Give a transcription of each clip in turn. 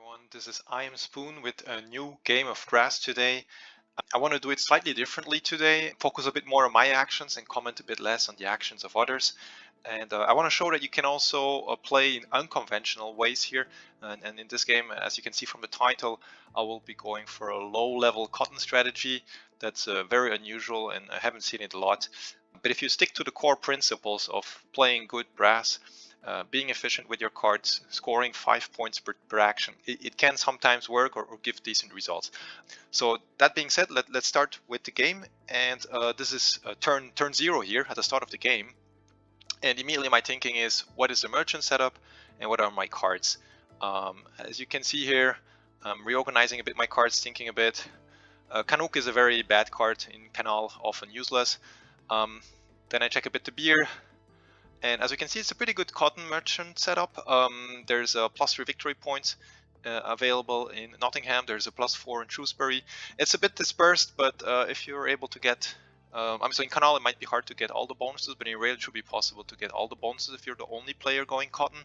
everyone, this is I Am Spoon with a new game of Grass today. I want to do it slightly differently today, focus a bit more on my actions and comment a bit less on the actions of others. And I want to show that you can also play in unconventional ways here. And in this game, as you can see from the title, I will be going for a low-level cotton strategy. That's very unusual and I haven't seen it a lot. But if you stick to the core principles of playing good brass, being efficient with your cards, scoring 5 points per action, it can sometimes work or give decent results. So that being said, let's start with the game. And this is turn 0 here at the start of the game. And immediately my thinking is, what is the merchant setup and what are my cards? As you can see here, I'm reorganizing a bit my cards, thinking a bit. Canuck is a very bad card in Canal, often useless. Then I check a bit the beer. And as you can see, it's a pretty good cotton merchant setup. There's a +3 victory points available in Nottingham. There's a +4 in Shrewsbury. It's a bit dispersed, but if you're able to get, so in Canal it might be hard to get all the bonuses, but in Rail it should be possible to get all the bonuses if you're the only player going cotton.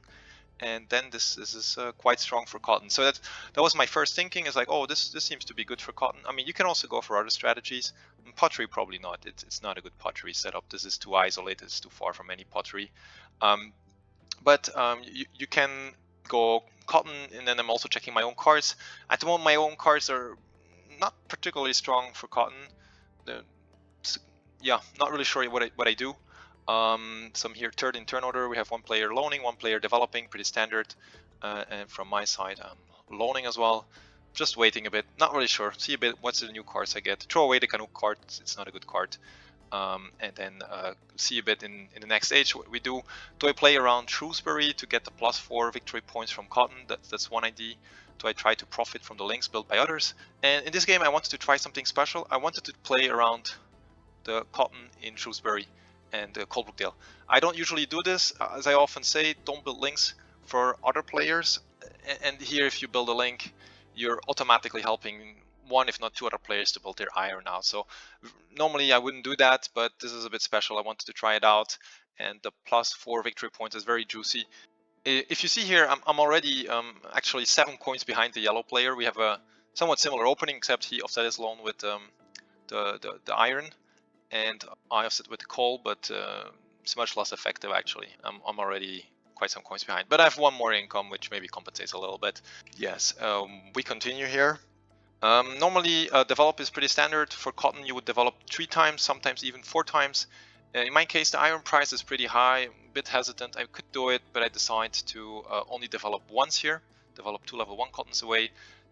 And then this is quite strong for cotton. So that was my first thinking, is like, oh, this seems to be good for cotton. I mean, you can also go for other strategies. Pottery probably not. It's not a good pottery setup. This is too isolated. It's too far from any pottery. But you can go cotton, and then I'm also checking my own cards. At the moment, my own cards are not particularly strong for cotton. Yeah, not really sure what I do. So I'm here third in turn order. We have one player loaning, one player developing, pretty standard. And from my side, I'm loaning as well. Just waiting a bit, not really sure. See a bit what's the new cards I get. Throw away the Canuck card, it's not a good card. And then see a bit in the next stage what we do. Do I play around Shrewsbury to get the +4 victory points from cotton? That's one idea. Do I try to profit from the links built by others? And in this game I wanted to try something special. I wanted to play around the cotton in Shrewsbury and Coalbrookdale. I don't usually do this. As I often say, don't build links for other players. And here, if you build a link, you're automatically helping one, if not two other players to build their iron out. So normally I wouldn't do that, but this is a bit special. I wanted to try it out. And the +4 victory points is very juicy. If you see here, I'm already actually 7 coins behind the yellow player. We have a somewhat similar opening, except he offset his loan with the iron. And I offset with the coal, but it's much less effective actually. I'm already quite some coins behind, but I have one more income, which maybe compensates a little bit. Yes, we continue here. Normally, develop is pretty standard. For cotton, you would develop 3 times, sometimes even 4 times. In my case, the iron price is pretty high. I'm a bit hesitant. I could do it, but I decide to only develop once here. Develop 2 level 1 cottons away,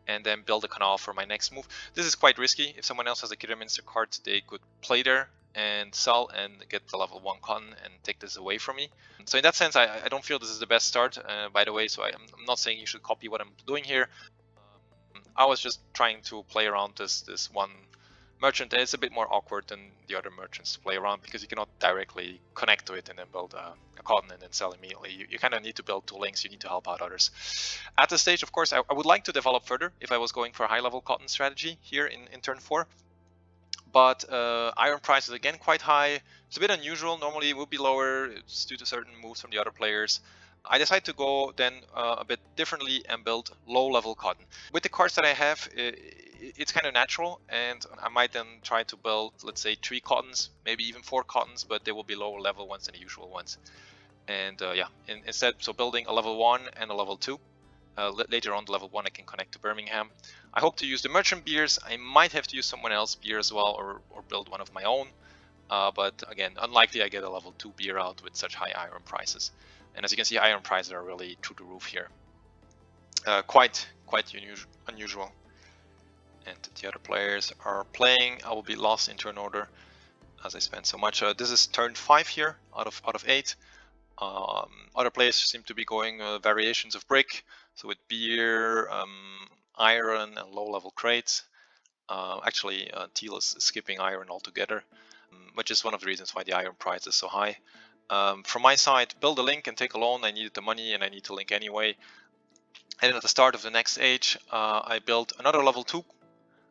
and then build a canal for my next move. This is quite risky. If someone else has a Kidderminster card, they could play there and sell and get the level 1 cotton and take this away from me. So in that sense, I don't feel this is the best start, by the way, so I'm not saying you should copy what I'm doing here. I was just trying to play around this one merchant, and it's a bit more awkward than the other merchants to play around because you cannot directly connect to it and then build a cotton and then sell immediately. You kind of need to build 2 links. You need to help out others. At this stage, of course, I would like to develop further if I was going for a high-level cotton strategy here in turn 4. But iron price is again quite high. It's a bit unusual. Normally it would be lower. It's due to certain moves from the other players. I decided to go then a bit differently and build low-level cotton. With the cards that I have, it's kind of natural, and I might then try to build, let's say, 3 cottons, maybe even 4 cottons, but they will be lower level ones than the usual ones. And yeah, instead, so building a level 1 and a level 2. Later on, the level 1 I can connect to Birmingham. I hope to use the merchant beers. I might have to use someone else's beer as well, or build one of my own. But again, unlikely I get a level 2 beer out with such high iron prices. And as you can see, iron prices are really through the roof here. Quite unusual. And the other players are playing. I will be lost in turn order as I spend so much. This is turn 5 here out of 8. Other players seem to be going variations of brick. So with beer, iron, and low-level crates. Actually, Teal is skipping iron altogether, which is one of the reasons why the iron price is so high. From my side, build a link and take a loan. I needed the money and I need to link anyway. And then at the start of the next age, I built another level 2.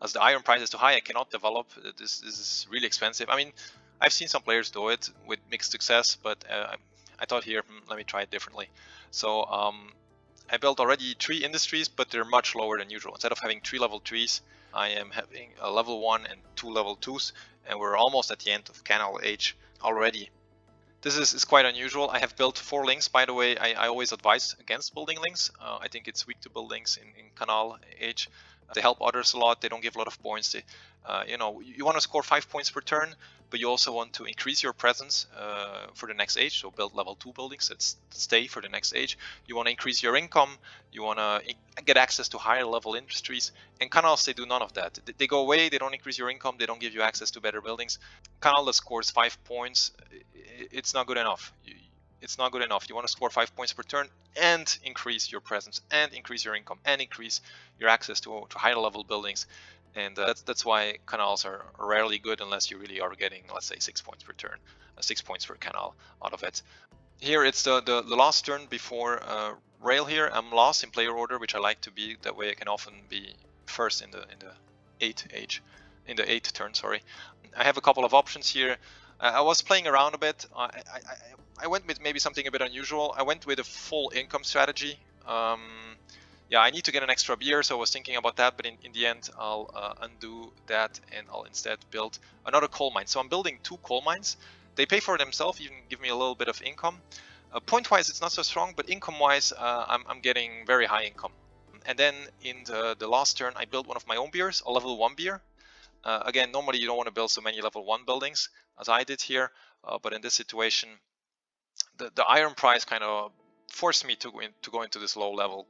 As the iron price is too high, I cannot develop. This is really expensive. I mean, I've seen some players do it with mixed success, but I thought here, let me try it differently. So I built already 3 industries, but they're much lower than usual. Instead of having 3 level 3s, I am having a level 1 and 2 level 2s, and we're almost at the end of Canal Age already. This is quite unusual. I have built 4 links, by the way. I always advise against building links. I think it's weak to build links in Canal Age. They help others a lot. They don't give a lot of points. They, you know, you want to score 5 points per turn, but you also want to increase your presence for the next age. So build level 2 buildings that stay for the next age. You want to increase your income. You want to get access to higher level industries. And canals, they do none of that. They go away. They don't increase your income. They don't give you access to better buildings. Canal that scores 5 points, it's not good enough. It's not good enough. You want to score 5 points per turn and increase your presence and increase your income and increase your access to higher level buildings. And that's why canals are rarely good unless you really are getting, let's say, 6 points per turn, 6 points per canal out of it. Here it's the last turn before rail. Here I'm last in player order, which I like to be. That way I can often be first in the 8th turn. Sorry. I have a couple of options here. I was playing around a bit. I went with maybe something a bit unusual. I went with a full income strategy. Yeah, I need to get an extra beer, so I was thinking about that, but in the end, I'll undo that and I'll instead build another coal mine. So I'm building 2 coal mines. They pay for themselves, even give me a little bit of income. Point-wise, it's not so strong, but income-wise, I'm getting very high income. And then in the last turn, I built one of my own beers, a level 1 beer. Again, normally you don't want to build so many level 1 buildings as I did here, but in this situation, the iron price kind of forced me to go into this low level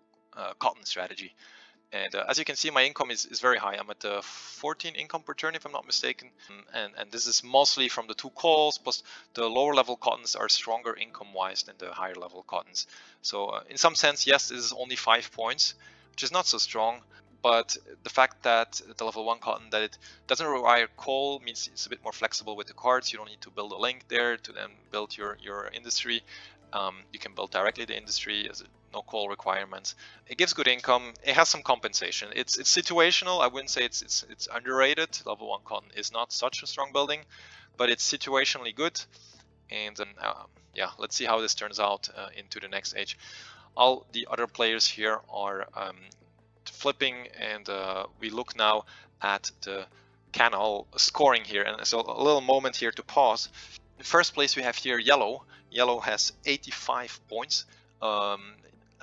cotton strategy. And as you can see, my income is very high. I'm at 14 income per turn, if I'm not mistaken. And this is mostly from the 2 coals, plus the lower level cottons are stronger income-wise than the higher level cottons. So in some sense, yes, this is only 5 points, which is not so strong. But the fact that the level 1 cotton, that it doesn't require coal, means it's a bit more flexible with the cards. You don't need to build a link there to then build your industry. You can build directly the industry as no coal requirements. It gives good income. It has some compensation. It's situational. I wouldn't say it's underrated. Level 1 cotton is not such a strong building, but it's situationally good. And yeah, let's see how this turns out into the next age. All the other players here are flipping, and we look now at the canal scoring here. And so a little moment here to pause. In first place, we have here yellow. Yellow has 85 points.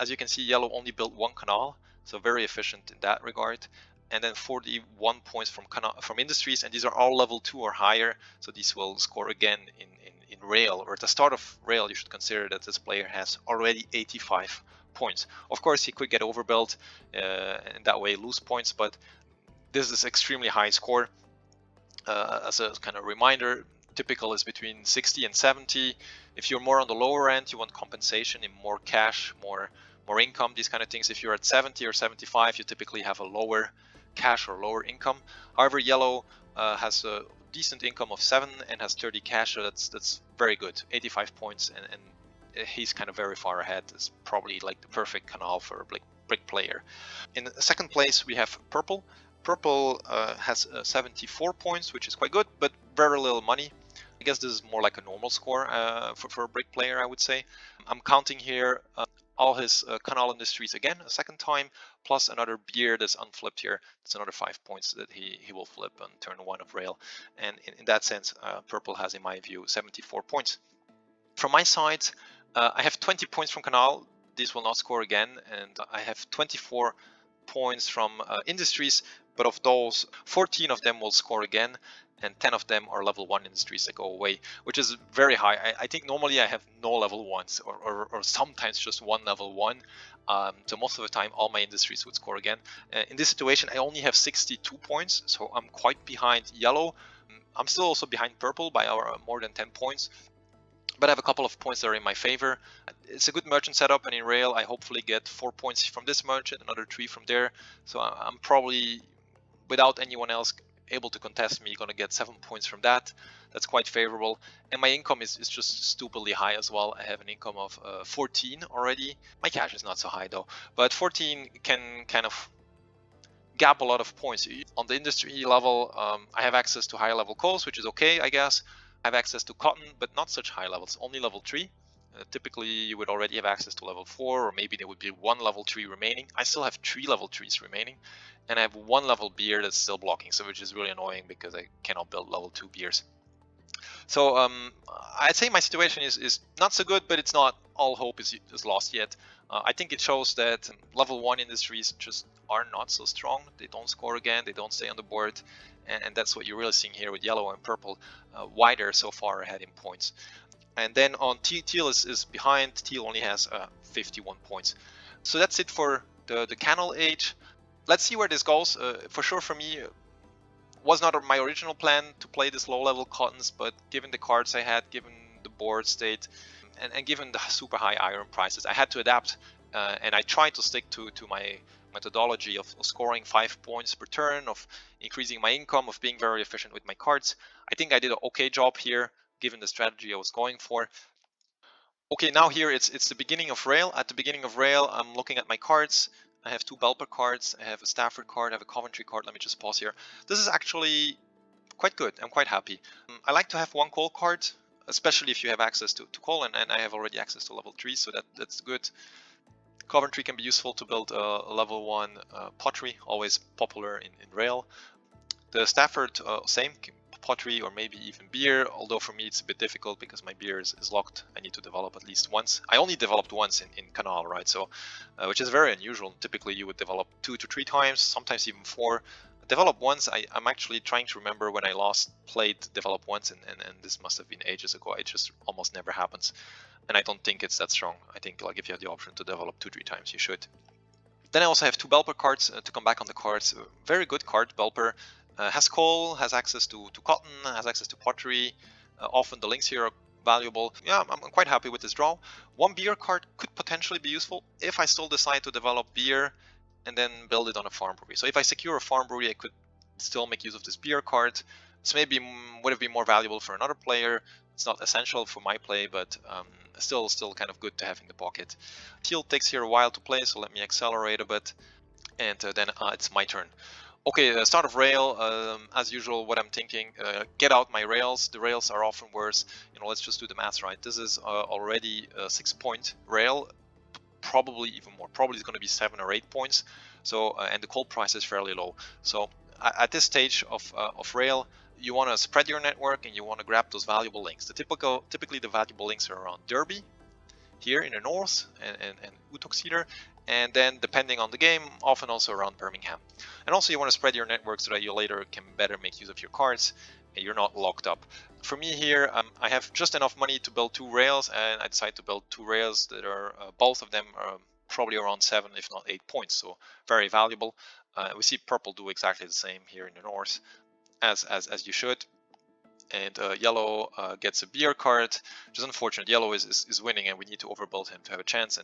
As you can see, yellow only built 1 canal, so very efficient in that regard. And then 41 points from industries, and these are all level 2 or higher, so these will score again in rail, or at the start of rail. You should consider that this player has already 85 points. Of course, he could get overbuilt and that way lose points, but this is extremely high score. As a kind of reminder, typical is between 60 and 70. If you're more on the lower end, you want compensation in more cash, more income, these kind of things. If you're at 70 or 75, you typically have a lower cash or lower income. However, yellow has a decent income of 7 and has 30 cash, so that's very good. 85 points, and he's kind of very far ahead. It's probably like the perfect canal for a brick player. In second place, we have purple. Purple has 74 points, which is quite good, but very little money. I guess this is more like a normal score for a brick player, I would say. I'm counting here all his canal industries again a second time, plus another beer that's unflipped here. That's another 5 points that he will flip on turn 1 of rail. And in that sense, purple has, in my view, 74 points. From my side, I have 20 points from canal. These will not score again, and I have 24 points from industries, but of those, 14 of them will score again, and 10 of them are level 1 industries that go away, which is very high. I think normally I have no level 1s, or sometimes just 1 level 1. So most of the time, all my industries would score again. In this situation, I only have 62 points, so I'm quite behind yellow. I'm still also behind purple by more than 10 points. But I have a couple of points that are in my favor. It's a good merchant setup, and in rail I hopefully get 4 points from this merchant, another 3 from there. So I'm probably, without anyone else able to contest me, going to get 7 points from that. That's quite favorable. And my income is just stupidly high as well. I have an income of 14 already. My cash is not so high though, but 14 can kind of gap a lot of points. On the industry level, I have access to higher level coals, which is okay, I guess. I have access to cotton, but not such high levels, only level 3. Typically, you would already have access to level 4, or maybe there would be 1 level 3 remaining. I still have 3 level 3s remaining, and I have 1 level beer that's still blocking, so which is really annoying because I cannot build level 2 beers. So I'd say my situation is not so good, but it's not all hope is lost yet. I think it shows that level 1 industries just are not so strong. They don't score again, they don't stay on the board, and that's what you're really seeing here with yellow and purple. White are so far ahead in points. And then on teal is behind. Teal only has 51 points. So that's it for the Canal Age. Let's see where this goes. For sure, for me, was not my original plan to play this low-level cottons, but given the cards I had, given the board state, and given the super high iron prices, I had to adapt. And I tried to stick to my methodology of scoring 5 points per turn, of increasing my income, of being very efficient with my cards. I think I did an okay job here, given the strategy I was going for. Okay, now here it's the beginning of Rail. At the beginning of Rail, I'm looking at my cards. I have 2 Belper cards, I have a Stafford card, I have a Coventry card. Let me just pause here. This is actually quite good. I'm quite happy. I like to have 1 Coal card, especially if you have access to Coal, and I have already access to level 3, so that's good. Coventry can be useful to build a level 1 pottery, always popular in Rail. The Stafford, same, pottery or maybe even beer, although for me it's a bit difficult because my beer is locked. I need to develop at least once. I only developed once in Canal, right? So, which is very unusual. Typically you would develop 2 to 3 times, sometimes even 4. Develop once, I'm actually trying to remember when I last played develop once, and this must have been ages ago. It just almost never happens. And I don't think it's that strong. I think like if you have the option to develop 2-3 times, you should. Then I also have 2 Belper cards to come back on the cards. Very good card, Belper. Has coal, has access to cotton, has access to pottery. Often the links here are valuable. Yeah, I'm quite happy with this draw. 1 beer card could potentially be useful if I still decide to develop beer and then build it on a farm brewery. So if I secure a farm brewery, I could still make use of this beer card. So maybe would have been more valuable for another player. It's not essential for my play, but still kind of good to have in the pocket. Teal takes here a while to play, so let me accelerate a bit, and then it's my turn. Okay, start of Rail, as usual, what I'm thinking, get out my rails. The rails are often worse. You know, let's just do the math, right? This is already a 6-point rail, probably even more. Probably it's going to be 7 or 8 points. So, and the coal price is fairly low. So, at this stage of Rail, you want to spread your network and you want to grab those valuable links. Typically, the valuable links are around Derby, here in the north, and Uttoxeter, and then depending on the game, often also around Birmingham. And also you want to spread your network so that you later can better make use of your cards and you're not locked up. For me here, I have just enough money to build 2 rails, and I decided to build 2 rails that are, both of them are probably around 7, if not 8 points, so very valuable. We see purple do exactly the same here in the north, as you should. And yellow gets a beer card, which is unfortunate. Yellow is winning, and we need to overbuild him to have a chance,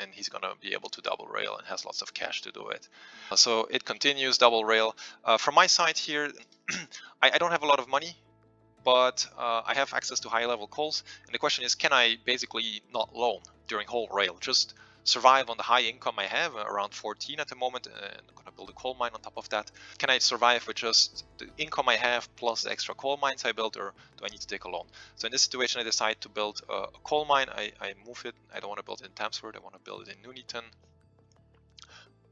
and he's gonna be able to double rail and has lots of cash to do it. So it continues double rail. From my side here, I don't have a lot of money, but I have access to high level coals, and the question is, can I basically not loan during whole rail, just survive on the high income I have, around 14 at the moment, and I'm gonna build a coal mine on top of that. Can I survive with just the income I have plus the extra coal mines I built, or do I need to take a loan? So in this situation, I decide to build a coal mine. I move it. I don't want to build it in Tamsford, I want to build it in Nuneaton.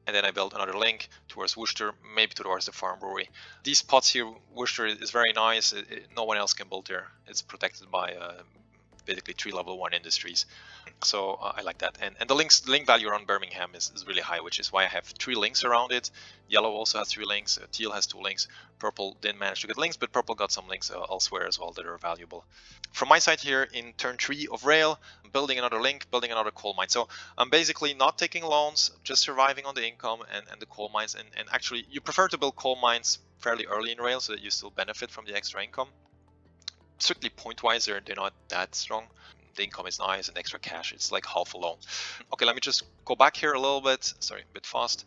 And then I build another link towards Worcester, maybe towards the farm brewery. These pots here, Worcester is very nice. No one else can build there. It's protected by basically 3 level 1 industries. So I like that. And the link value around Birmingham is really high, which is why I have 3 links around it. Yellow also has 3 links. Teal has 2 links. Purple didn't manage to get links, but purple got some links elsewhere as well that are valuable. From my side here, in turn 3 of Rail, I'm building another link, building another coal mine. So I'm basically not taking loans, just surviving on the income and the coal mines. And actually, you prefer to build coal mines fairly early in Rail so that you still benefit from the extra income. Certainly point-wise, they're not that strong. The income is nice and extra cash, it's like half a loan. Okay, let me just go back here a little bit. Sorry, a bit fast.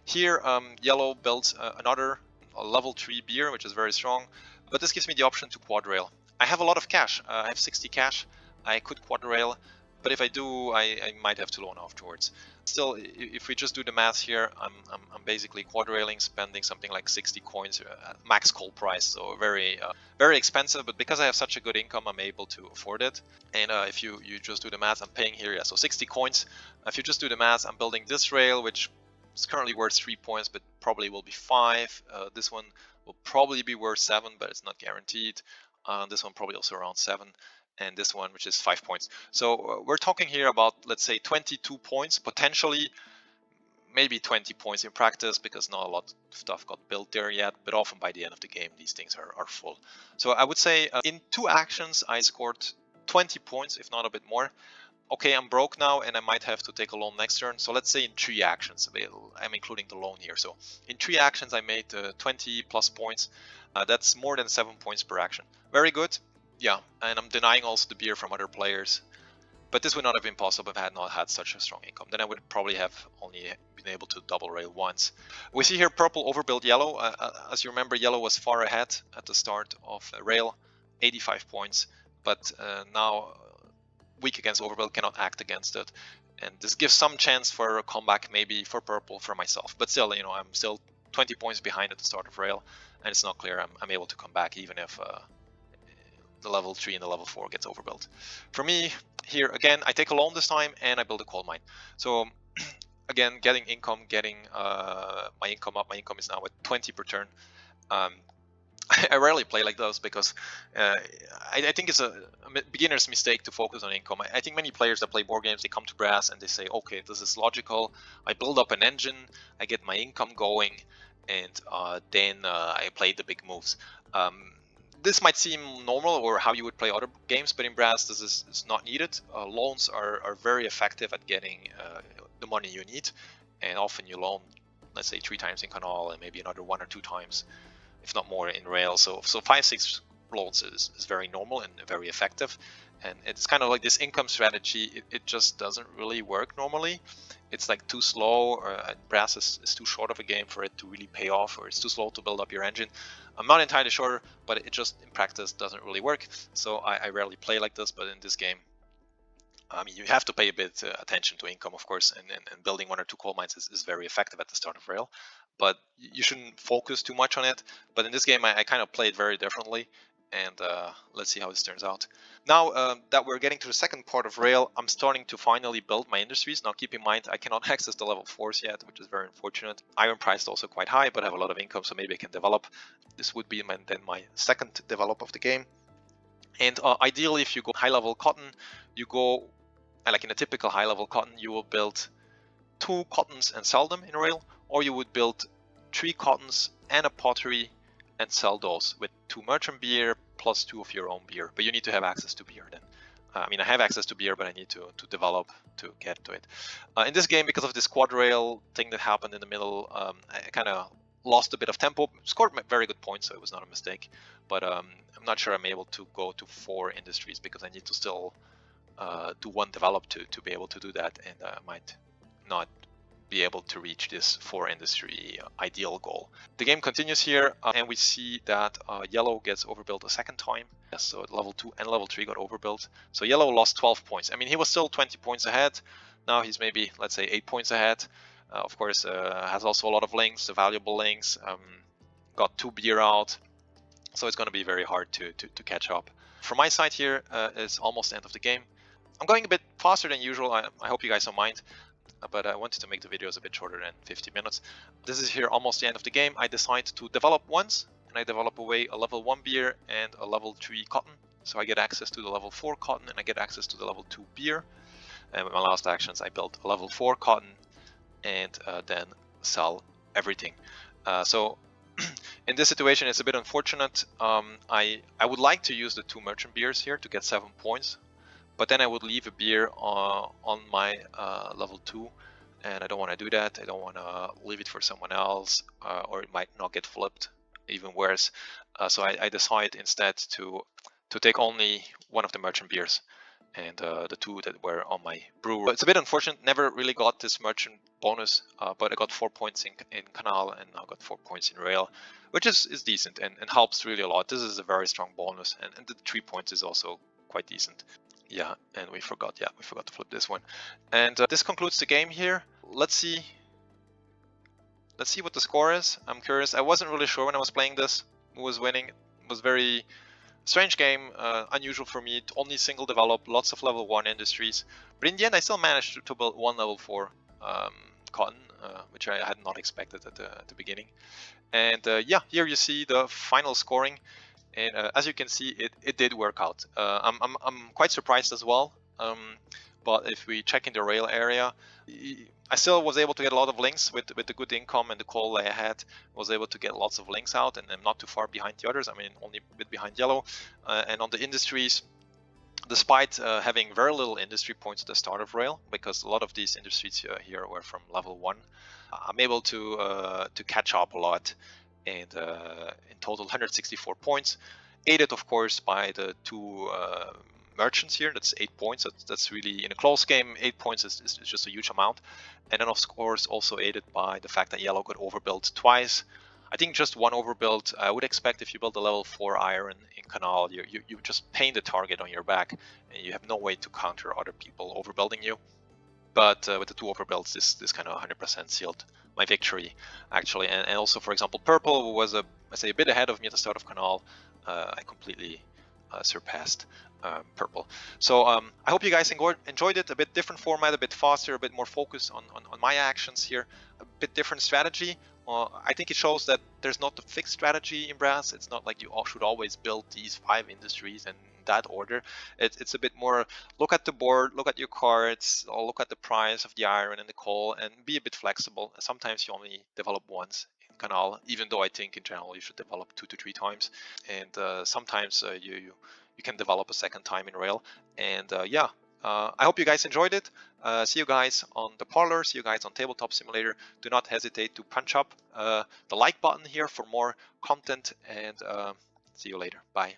Here, yellow builds another level 3 beer, which is very strong. But this gives me the option to quad rail. I have a lot of cash. I have 60 cash. I could quad rail. but if I do, I might have to loan afterwards. Still, if we just do the math here, I'm basically quadrailing, spending something like 60 coins at max call price, so very expensive. But because I have such a good income, I'm able to afford it. And if you just do the math, I'm paying here, yeah, so 60 coins. If you just do the math, I'm building this rail, which is currently worth 3 points, but probably will be 5. This one will probably be worth 7, but it's not guaranteed. This one probably also around 7, and this one, which is 5 points. So we're talking here about, let's say, 22 points, potentially maybe 20 points in practice, because not a lot of stuff got built there yet, but often by the end of the game, these things are full. So I would say in 2 actions, I scored 20 points, if not a bit more. Okay, I'm broke now and I might have to take a loan next turn. So let's say in 3 actions, I'm including the loan here. So in 3 actions, I made 20 plus points. That's more than 7 points per action. Very good. Yeah, and I'm denying also the beer from other players. But this would not have been possible if I had not had such a strong income. Then I would probably have only been able to double rail once. We see here purple overbuilt yellow. As you remember, yellow was far ahead at the start of rail, 85 points. But now weak against overbuild, cannot act against it. And this gives some chance for a comeback maybe for purple for myself. But still, you know, I'm still 20 points behind at the start of rail. And it's not clear I'm able to come back even if the level 3 and the level 4 gets overbuilt. For me, here again, I take a loan this time and I build a coal mine. So again, getting income, getting my income up. My income is now at 20 per turn. I rarely play like those because I think it's a beginner's mistake to focus on income. I think many players that play board games, they come to brass and they say, okay, this is logical. I build up an engine, I get my income going, and then I play the big moves. This might seem normal or how you would play other games, but in brass, this is not needed. Loans are very effective at getting the money you need, and often you loan, let's say 3 times in Canal and maybe another 1 or 2 times, if not more, in rail. So 5-6 loans is very normal and very effective. And it's kind of like this income strategy, it just doesn't really work normally. It's like too slow, or brass is too short of a game for it to really pay off, or it's too slow to build up your engine. I'm not entirely sure, but it just in practice doesn't really work. So I rarely play like this, but in this game, I mean, you have to pay a bit attention to income, of course, and building 1 or 2 coal mines is very effective at the start of rail, but you shouldn't focus too much on it. But in this game, I kind of played very differently, and let's see how this turns out. Now that we're getting to the second part of rail, I'm starting to finally build my industries. Now keep in mind, I cannot access the level 4s yet, which is very unfortunate. Iron price is also quite high, but I have a lot of income, so maybe I can develop. This would be then my second develop of the game. And ideally, if you go high-level cotton, you go, like in a typical high-level cotton, you will build 2 cottons and sell them in rail, or you would build 3 cottons and a pottery and sell those with 2 merchant beer plus 2 of your own beer. But you need to have access to beer then. I mean, I have access to beer, but I need to develop to get to it. In this game, because of this quad rail thing that happened in the middle, I kind of lost a bit of tempo. Scored very good points, so it was not a mistake. But I'm not sure I'm able to go to 4 industries because I need to still do 1 develop to be able to do that, and I might not be able to reach this 4 industry ideal goal. The game continues here, and we see that yellow gets overbuilt a second time. Yes, so level 2 and level 3 got overbuilt. So yellow lost 12 points. I mean, he was still 20 points ahead. Now he's maybe, let's say, 8 points ahead. Of course, has also a lot of links, the valuable links. Got 2 beer out, so it's going to be very hard to catch up. From my side here, it's almost the end of the game. I'm going a bit faster than usual. I hope you guys don't mind, but I wanted to make the videos a bit shorter than 50 minutes. This is here almost the end of the game. I decide to develop once, and I develop away a level 1 beer and a level 3 cotton. So I get access to the level 4 cotton, and I get access to the level 2 beer. And with my last actions, I built a level 4 cotton, and then sell everything. So in this situation, it's a bit unfortunate. I would like to use the 2 merchant beers here to get 7 points, but then I would leave a beer on my level 2, and I don't want to do that. I don't want to leave it for someone else, or it might not get flipped, even worse. So I decide instead to take only 1 of the merchant beers, and the 2 that were on my brew. It's a bit unfortunate, never really got this merchant bonus, but I got 4 points in Canal, and now got 4 points in rail, which is decent and helps really a lot. This is a very strong bonus, and the 3 points is also quite decent. Yeah, and we forgot to flip this one. And this concludes the game here. Let's see what the score is. I'm curious. I wasn't really sure when I was playing this who was winning. It was very strange game, unusual for me. Only single develop, lots of level 1 industries. But in the end, I still managed to build one level 4 cotton, which I had not expected at the beginning. And yeah, here you see the final scoring. And as you can see, it did work out. I'm quite surprised as well. But if we check in the rail area, I still was able to get a lot of links with the good income and the call I had. Was able to get lots of links out, and I'm not too far behind the others. I mean, only a bit behind yellow. And on the industries, despite having very little industry points at the start of rail, because a lot of these industries here were from level 1, I'm able to catch up a lot, and in total 164 points, aided of course by the 2 merchants here. That's 8 points. That's really, in a close game, 8 points is just a huge amount. And then of course also aided by the fact that yellow got overbuilt twice. I think just one overbuild. I would expect if you build a level 4 iron in Canal, you just paint the target on your back, and you have no way to counter other people overbuilding you. But with the 2 overbuilds, this kind of 100% sealed my victory, actually. And also, for example, purple, who was I say a bit ahead of me at the start of Canal, I completely surpassed purple. So I hope you guys enjoyed it. A bit different format, a bit faster, a bit more focus on my actions here, a bit different strategy. I think it shows that there's not a fixed strategy in brass. It's not like you should always build these 5 industries and that order. It's a bit more look at the board, look at your cards, or look at the price of the iron and the coal, and be a bit flexible. Sometimes you only develop once in Canal, even though I think in general you should develop 2 to 3 times. And sometimes you can develop a second time in rail. And yeah, I hope you guys enjoyed it. See you guys on the parlor, see you guys on Tabletop Simulator. Do not hesitate to punch up the like button here for more content, and see you later. Bye.